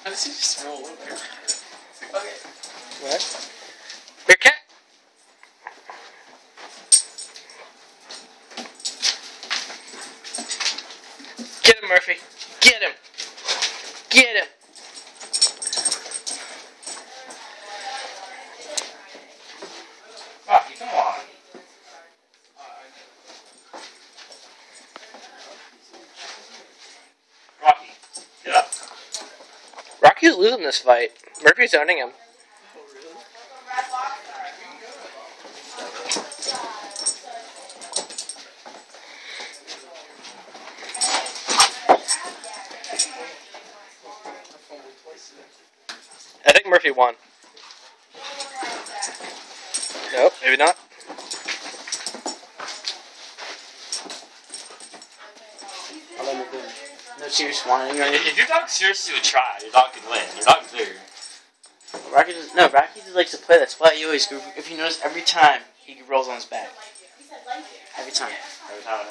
How does he just roll over? Okay. What? Your cat. Get him, Murphy. Get him. Get him. Rocky, come on. Rocky, get up. Rocky's losing this fight. Murphy's owning him. I think Murphy won. Nope, maybe not. No serious whining or anything. If your dog seriously would try, your dog can win. Your dog's bigger. Rocky just likes to play. That's why he always, if you notice, every time he rolls on his back. Every time. Every time I